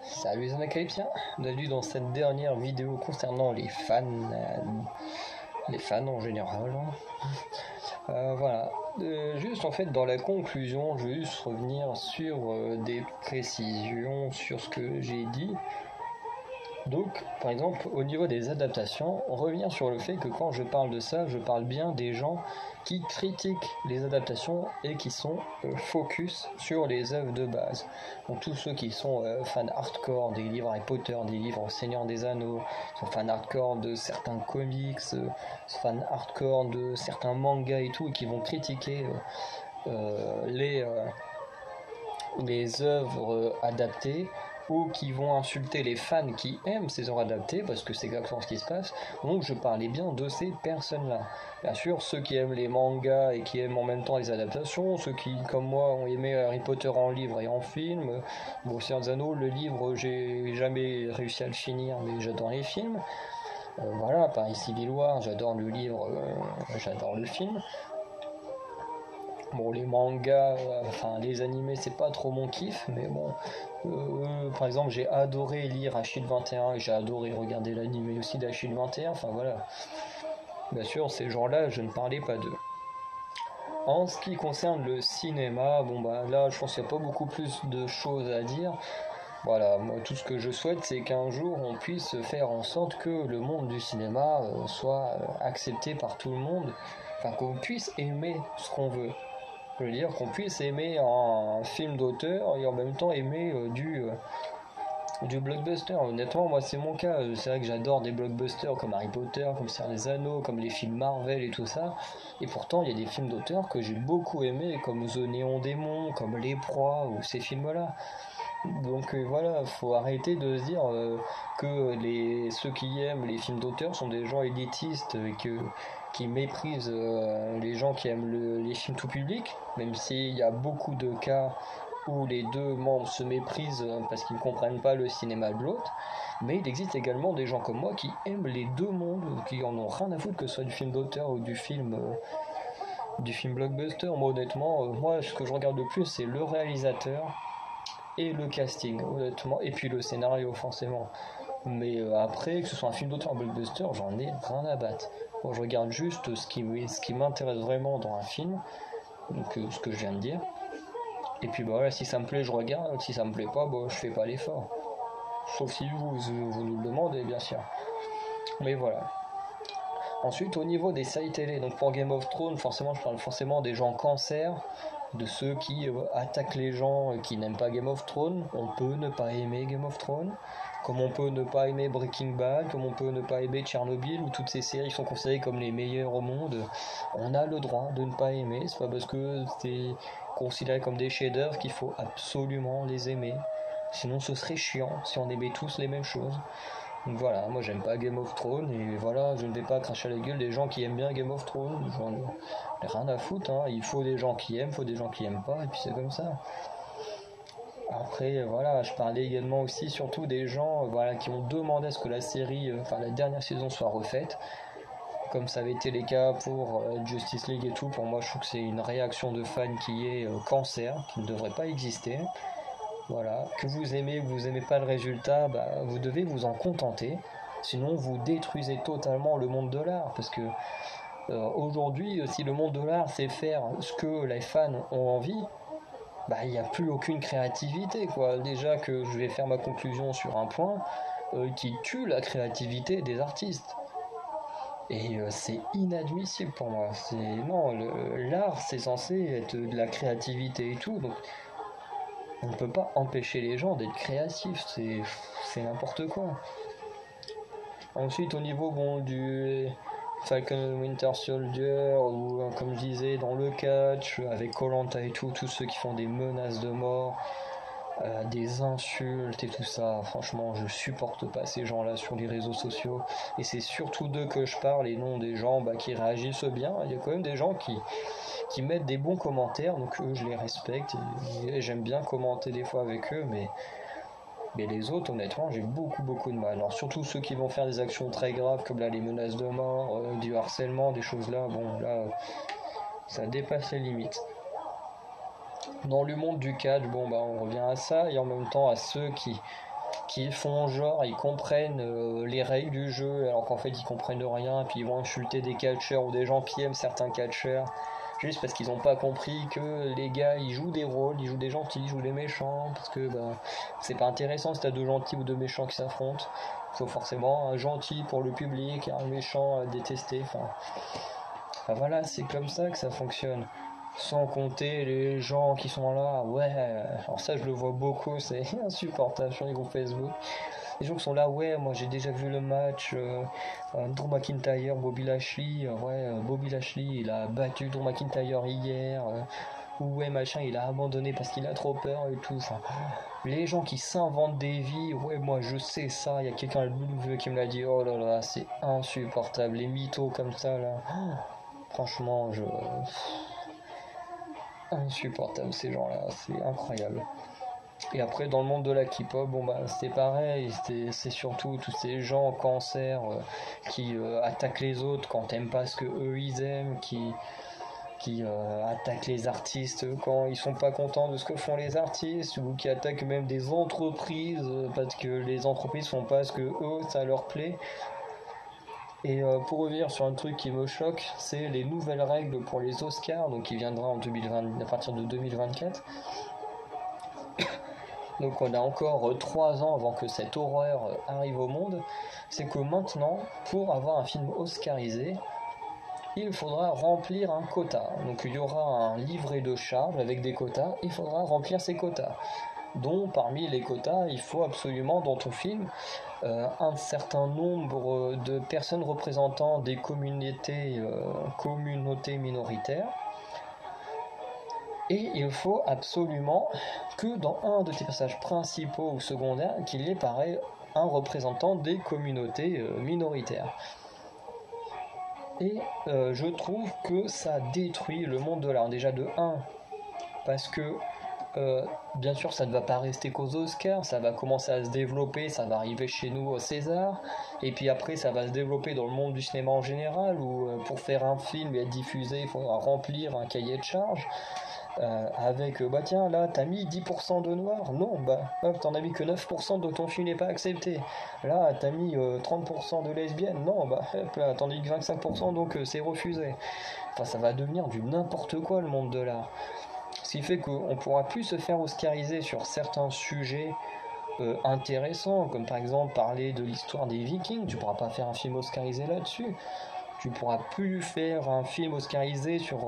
Salut les Anacalypsiens, bienvenue dans cette dernière vidéo concernant les fans en général. Voilà. Juste en fait dans la conclusion, je vais juste revenir sur des précisions sur ce que j'ai dit. Donc, par exemple, au niveau des adaptations, on revient sur le fait que quand je parle de ça, je parle bien des gens qui critiquent les adaptations et qui sont focus sur les œuvres de base. Donc tous ceux qui sont fans hardcore des livres Harry Potter, des livres Seigneur des Anneaux, sont fans hardcore de certains comics, fans hardcore de certains mangas et tout, et qui vont critiquer euh, les, euh, les œuvres adaptées, ou qui vont insulter les fans qui aiment ces œuvres adaptées, parce que c'est exactement ce qui se passe. Donc je parlais bien de ces personnes-là. Bien sûr, ceux qui aiment les mangas et qui aiment en même temps les adaptations, ceux qui, comme moi, ont aimé Harry Potter en livre et en film. Bon, Seigneur des Anneaux, le livre, j'ai jamais réussi à le finir, mais j'adore les films. Voilà, pareil Civil War, j'adore le livre, j'adore le film. Bon, les mangas, enfin les animés, c'est pas trop mon kiff, mais bon. Par exemple, j'ai adoré lire Achille 21 et j'ai adoré regarder l'animé aussi d'Achille 21. Enfin voilà. Bien sûr, ces gens-là, je ne parlais pas d'eux. En ce qui concerne le cinéma, bon bah là, je pense qu'il n'y a pas beaucoup plus de choses à dire. Voilà, moi tout ce que je souhaite, c'est qu'un jour on puisse faire en sorte que le monde du cinéma soit accepté par tout le monde, enfin qu'on puisse aimer ce qu'on veut. Je veux dire qu'on puisse aimer un film d'auteur et en même temps aimer du blockbuster. Honnêtement, moi c'est mon cas. C'est vrai que j'adore des blockbusters comme Harry Potter, comme Seigneur des Anneaux, comme les films Marvel et tout ça. Et pourtant, il y a des films d'auteur que j'ai beaucoup aimés, comme The Néon Démon, comme Les Proies ou ces films-là. Donc voilà, faut arrêter de se dire que ceux qui aiment les films d'auteur sont des gens élitistes et qui méprisent les gens qui aiment les films tout public, même s'il y a beaucoup de cas où les deux membres se méprisent parce qu'ils ne comprennent pas le cinéma de l'autre. Mais il existe également des gens comme moi qui aiment les deux mondes, qui en ont rien à foutre que ce soit du film d'auteur ou du film blockbuster. Moi honnêtement, moi ce que je regarde le plus c'est le réalisateur et le casting, honnêtement, et puis le scénario, forcément. Mais après, que ce soit un film d'auteur ou un blockbuster, j'en ai rien à battre. Moi, je regarde juste ce qui m'intéresse vraiment dans un film, donc ce que je viens de dire. Et puis bah, voilà, si ça me plaît, je regarde, si ça me plaît pas, bah, je fais pas l'effort. Sauf si vous nous le demandez, bien sûr. Mais voilà. Ensuite, au niveau des séries télé, donc pour Game of Thrones, forcément, je parle forcément des gens cancer, de ceux qui attaquent les gens qui n'aiment pas Game of Thrones. On peut ne pas aimer Game of Thrones, comme on peut ne pas aimer Breaking Bad, comme on peut ne pas aimer Tchernobyl, où toutes ces séries sont considérées comme les meilleures au monde. On a le droit de ne pas aimer, c'est pas parce que c'est considéré comme des chefs-d'œuvre qu'il faut absolument les aimer. Sinon, ce serait chiant si on aimait tous les mêmes choses. Donc voilà, moi j'aime pas Game of Thrones et voilà, je ne vais pas cracher à la gueule des gens qui aiment bien Game of Thrones. J'en ai rien à foutre, hein. Il faut des gens qui aiment, il faut des gens qui aiment pas, et puis c'est comme ça. Après, voilà, je parlais également aussi surtout des gens voilà, qui ont demandé à ce que la série, enfin la dernière saison soit refaite. Comme ça avait été les cas pour Justice League et tout, pour moi je trouve que c'est une réaction de fans qui est cancer, qui ne devrait pas exister. Voilà, que vous aimez ou que vous n'aimez pas le résultat, bah, vous devez vous en contenter. Sinon, vous détruisez totalement le monde de l'art. Parce que aujourd'hui, si le monde de l'art sait faire ce que les fans ont envie, bah, il n'y a plus aucune créativité, quoi. Déjà que je vais faire ma conclusion sur un point qui tue la créativité des artistes. Et c'est inadmissible pour moi. Non, l'art c'est censé être de la créativité et tout. Donc on ne peut pas empêcher les gens d'être créatifs, c'est n'importe quoi. Ensuite, au niveau bon, du Falcon Winter Soldier, ou comme je disais, dans le catch, avec koh et tout, tous ceux qui font des menaces de mort, des insultes et tout ça, franchement, je supporte pas ces gens-là sur les réseaux sociaux. Et c'est surtout d'eux que je parle et non des gens qui réagissent bien. Il y a quand même des gens qui mettent des bons commentaires, donc eux je les respecte et j'aime bien commenter des fois avec eux, mais les autres honnêtement j'ai beaucoup de mal. Alors surtout ceux qui vont faire des actions très graves comme là les menaces de mort, du harcèlement, des choses là, bon là ça dépasse les limites. Dans le monde du catch, bon bah on revient à ça et en même temps à ceux qui font genre ils comprennent les règles du jeu alors qu'en fait ils comprennent rien et puis ils vont insulter des catcheurs ou des gens qui aiment certains catcheurs juste parce qu'ils n'ont pas compris que les gars ils jouent des rôles, ils jouent des gentils, ils jouent des méchants parce que bah, c'est pas intéressant si t'as deux gentils ou deux méchants qui s'affrontent. Il faut forcément un gentil pour le public et un méchant à détester. Enfin voilà, c'est comme ça que ça fonctionne. Sans compter les gens qui sont là, ouais, alors ça je le vois beaucoup, c'est insupportable sur les groupes Facebook. Les gens qui sont là, ouais, moi j'ai déjà vu le match, Drew McIntyre, Bobby Lashley, Bobby Lashley il a battu Drew McIntyre hier, ou ouais, machin, il a abandonné parce qu'il a trop peur et tout. Enfin, les gens qui s'inventent des vies, ouais, moi je sais ça, il y a quelqu'un à WWE qui me l'a dit, oh là là, c'est insupportable, les mythos comme ça là. Franchement, insupportable ces gens-là, c'est incroyable. Et après, dans le monde de la K-pop, bon bah c'est pareil, c'est surtout tous ces gens en cancer qui attaquent les autres quand t'aimes pas ce que eux ils aiment, qui attaquent les artistes quand ils sont pas contents de ce que font les artistes, ou qui attaquent même des entreprises parce que les entreprises font pas ce que eux ça leur plaît. Et pour revenir sur un truc qui me choque, c'est les nouvelles règles pour les Oscars, donc qui viendra en 2020, à partir de 2024. Donc on a encore 3 ans avant que cette horreur arrive au monde. C'est que maintenant, pour avoir un film oscarisé, il faudra remplir un quota. Donc il y aura un livret de charges avec des quotas, il faudra remplir ces quotas. Dont parmi les quotas, il faut absolument dans ton film un certain nombre de personnes représentant des communautés minoritaires. Et il faut absolument que dans un de tes passages principaux ou secondaires, qu'il y ait pareil un représentant des communautés minoritaires. Et je trouve que ça détruit le monde de l'art. Déjà de 1, parce que bien sûr ça ne va pas rester qu'aux Oscars, ça va commencer à se développer, ça va arriver chez nous au César, et puis après ça va se développer dans le monde du cinéma en général, où pour faire un film et être diffusé, il faudra remplir un cahier de charges. Avec bah tiens là t'as mis 10% de noirs, non bah hop t'en as mis que 9% de ton film n'est pas accepté, là t'as mis 30% de lesbiennes, non bah hop là t'en as mis 25% donc c'est refusé. Enfin ça va devenir du n'importe quoi le monde de l'art, ce qui fait qu'on pourra plus se faire oscariser sur certains sujets intéressants, comme par exemple parler de l'histoire des Vikings, tu pourras pas faire un film oscarisé là-dessus. Tu pourras plus faire un film oscarisé sur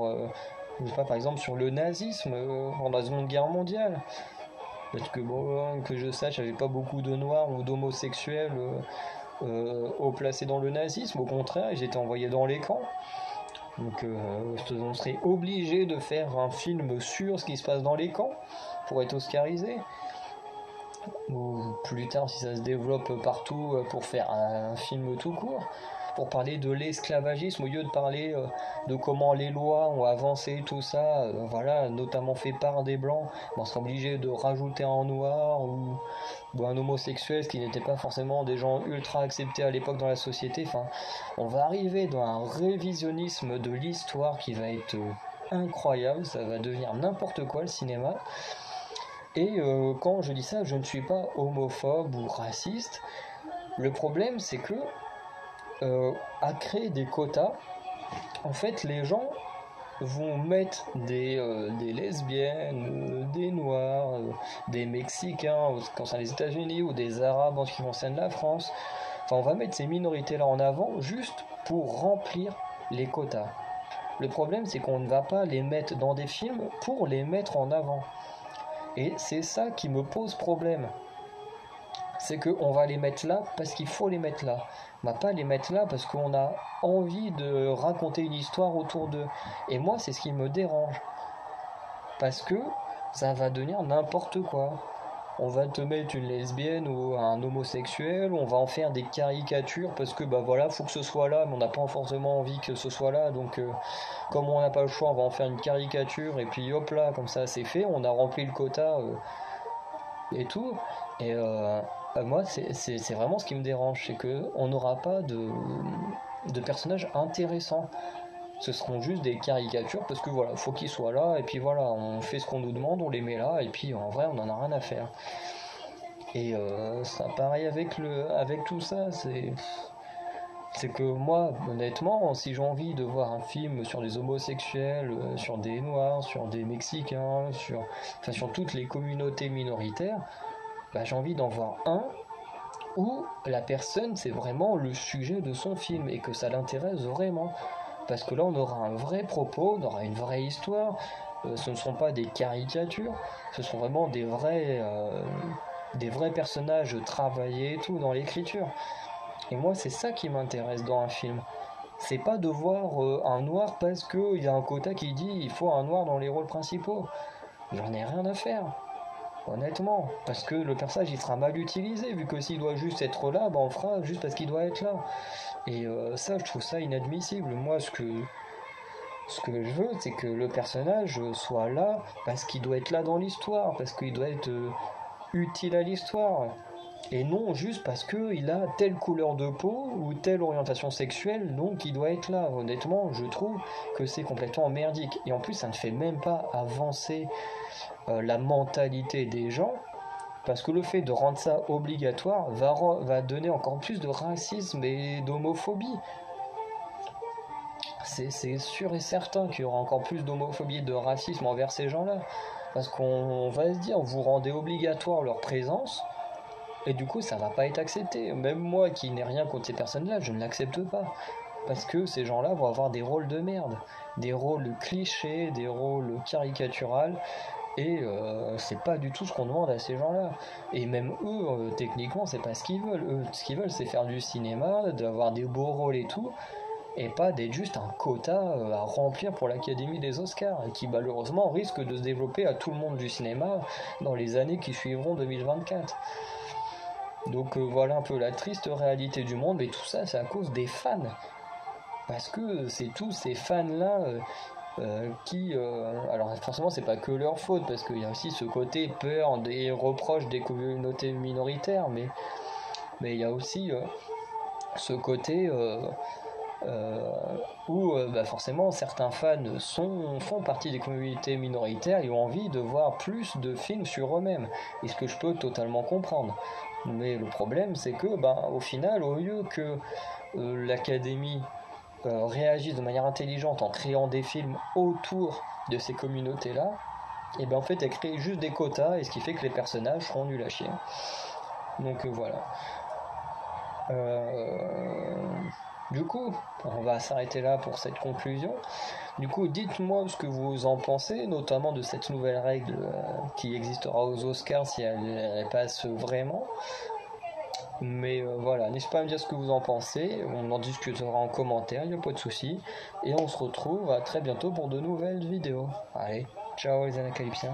je sais pas, par exemple sur le nazisme pendant la Seconde Guerre mondiale. Parce que bon, que je sache, il n'y avait pas beaucoup de noirs ou d'homosexuels au placés dans le nazisme. Au contraire, ils étaient envoyés dans les camps. Donc on serait obligé de faire un film sur ce qui se passe dans les camps pour être oscarisé. Ou plus tard, si ça se développe partout, pour faire un film tout court. Pour parler de l'esclavagisme, au lieu de parler de comment les lois ont avancé, tout ça, voilà, notamment fait par des blancs, on sera obligé de rajouter un noir ou un homosexuel, ce qui n'était pas forcément des gens ultra acceptés à l'époque dans la société. Enfin, on va arriver dans un révisionnisme de l'histoire qui va être incroyable, ça va devenir n'importe quoi le cinéma. Et quand je dis ça, je ne suis pas homophobe ou raciste. Le problème, c'est que à créer des quotas, en fait, les gens vont mettre des lesbiennes, des noirs, des Mexicains en ce qui concerne les États-Unis, ou des Arabes en ce qui concerne la France. Enfin, on va mettre ces minorités-là en avant juste pour remplir les quotas. Le problème, c'est qu'on ne va pas les mettre dans des films pour les mettre en avant. Et c'est ça qui me pose problème. C'est qu'on va les mettre là parce qu'il faut les mettre là. On va pas les mettre là parce qu'on a envie de raconter une histoire autour d'eux. Et moi, c'est ce qui me dérange. Parce que ça va devenir n'importe quoi. On va te mettre une lesbienne ou un homosexuel, on va en faire des caricatures parce que bah voilà, faut que ce soit là, mais on n'a pas forcément envie que ce soit là, donc comme on n'a pas le choix, on va en faire une caricature, et puis hop là, comme ça c'est fait, on a rempli le quota et tout. Et moi, c'est vraiment ce qui me dérange, c'est qu'on n'aura pas de personnages intéressants. Ce seront juste des caricatures parce que voilà, faut qu'ils soient là, et puis voilà, on fait ce qu'on nous demande, on les met là, et puis en vrai, on en a rien à faire. Et ça pareil avec tout ça, c'est que moi, honnêtement, si j'ai envie de voir un film sur des homosexuels, sur des noirs, sur des mexicains, sur toutes les communautés minoritaires, bah, j'ai envie d'en voir un où la personne c'est vraiment le sujet de son film et que ça l'intéresse vraiment. Parce que là on aura un vrai propos, on aura une vraie histoire, ce ne seront pas des caricatures, ce seront vraiment des vrais personnages travaillés et tout dans l'écriture. Et moi c'est ça qui m'intéresse dans un film. C'est pas de voir un noir parce qu'il y a un quota qui dit il faut un noir dans les rôles principaux. J'en ai rien à faire. Honnêtement, parce que le personnage il sera mal utilisé, vu que s'il doit juste être là, bah on fera juste parce qu'il doit être là. Et ça, je trouve ça inadmissible. Moi, ce que je veux, c'est que le personnage soit là parce qu'il doit être là dans l'histoire, parce qu'il doit être utile à l'histoire. Et non juste parce qu'il a telle couleur de peau ou telle orientation sexuelle, donc il doit être là. Honnêtement, je trouve que c'est complètement merdique. Et en plus, ça ne fait même pas avancer la mentalité des gens, parce que le fait de rendre ça obligatoire va donner encore plus de racisme et d'homophobie. C'est sûr et certain qu'il y aura encore plus d'homophobie et de racisme envers ces gens-là. Parce qu'on va se dire, vous rendez obligatoire leur présence, et du coup ça va pas être accepté. Même moi qui n'ai rien contre ces personnes-là, je ne l'accepte pas. Parce que ces gens-là vont avoir des rôles de merde. Des rôles clichés, des rôles caricaturales. Et c'est pas du tout ce qu'on demande à ces gens-là. Et même eux, techniquement, c'est pas ce qu'ils veulent. Eux, ce qu'ils veulent, c'est faire du cinéma, d'avoir des beaux rôles et tout, et pas d'être juste un quota à remplir pour l'Académie des Oscars, et qui malheureusement risque de se développer à tout le monde du cinéma dans les années qui suivront 2024. Donc voilà un peu la triste réalité du monde, mais tout ça, c'est à cause des fans. Parce que c'est tous ces fans-là alors forcément c'est pas que leur faute, parce qu'il y a aussi ce côté peur des reproches des communautés minoritaires, mais il y a aussi ce côté où bah forcément certains fans font partie des communautés minoritaires et ont envie de voir plus de films sur eux-mêmes, et ce que je peux totalement comprendre. Mais le problème c'est que au final, au lieu que l'académie réagissent de manière intelligente en créant des films autour de ces communautés-là, et en fait elle crée juste des quotas, et ce qui fait que les personnages seront nuls à chier. Donc voilà. Du coup, on va s'arrêter là pour cette conclusion. Du coup, dites-moi ce que vous en pensez, notamment de cette nouvelle règle qui existera aux Oscars si elle passe vraiment. Mais voilà, n'hésitez pas à me dire ce que vous en pensez, on en discutera en commentaire, il n'y a pas de souci. Et on se retrouve à très bientôt pour de nouvelles vidéos. Allez, ciao les Anacalypsiens.